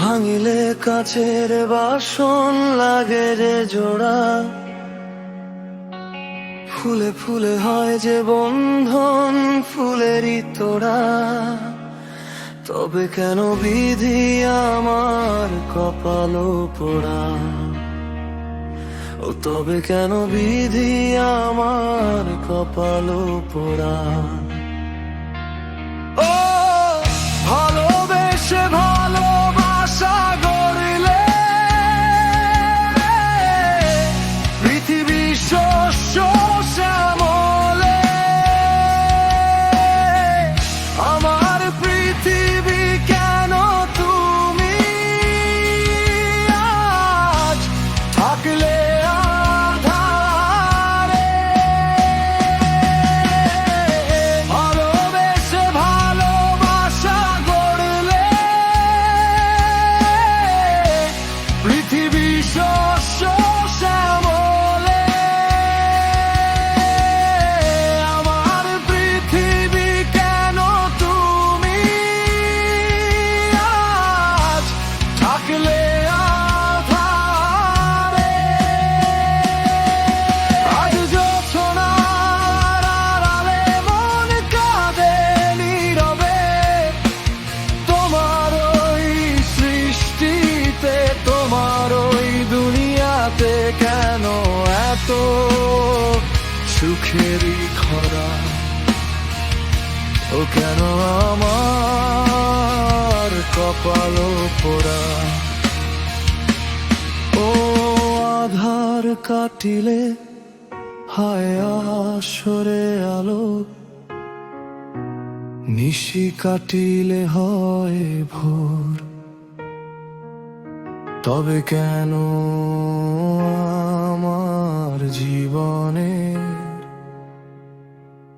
ভাঙিলে কাচের বাসন লাগে যে জোড়া, ফুলে ফুলে হয় যে বন্ধন ফুলেরই তোড়া। তবে কেন বিধি আমার কপালো পোড়া, ও তবে কেন বিধি আমার কপালো পোড়া। ও ভালোবেসে ভালোবাসা গড়লে পৃথিবী শস্য শ্যামলে, আমার পৃথিবী কেন তুমি আজ থাকলে পৃথিবী শস্য শ্যামলে, আমার পৃথিবী কেন তুমি আজ থাকলে আধারে। আজ জোছনার আড়ালে মন কাঁদে নীরবে, তোমার ওই সৃষ্টিতে তোমার ওই দুনিয়াতে কেন এত সুখেরই খরা। ও কেন আমার কপালো পোড়া। ও আধার কাটিলে হায় আসরে আলো, নিশি কাটিলে হয় ভোর। তবে কেন আমার জীবনে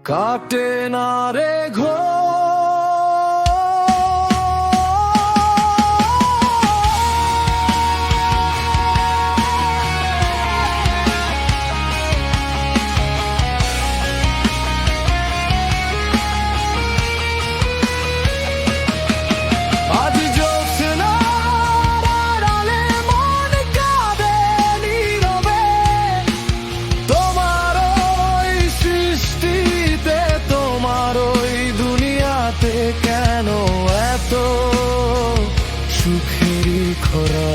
কাটে না রে ঘোর। কেন এত সুখেরই খরা।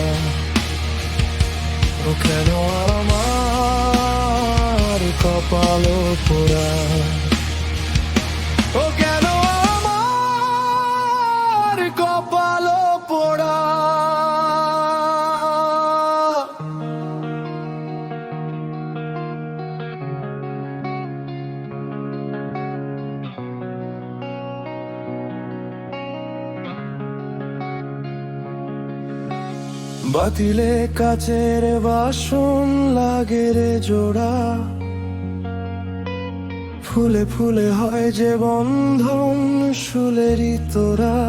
ও কেন আমার কপালো পোড়া। ও কেন আমার কপালো পোড়া। বাতিলে কাচের বাসন লাগে রে জোড়া, ফুলে ফুলে হয় যে বন্ধন ফুলেরই তোড়া।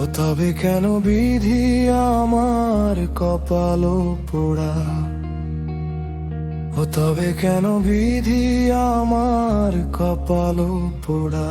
ও তবে কেন বিধি আমার কপালো পোড়া। ও তবে কেন বিধি আমার কপালো পোড়া।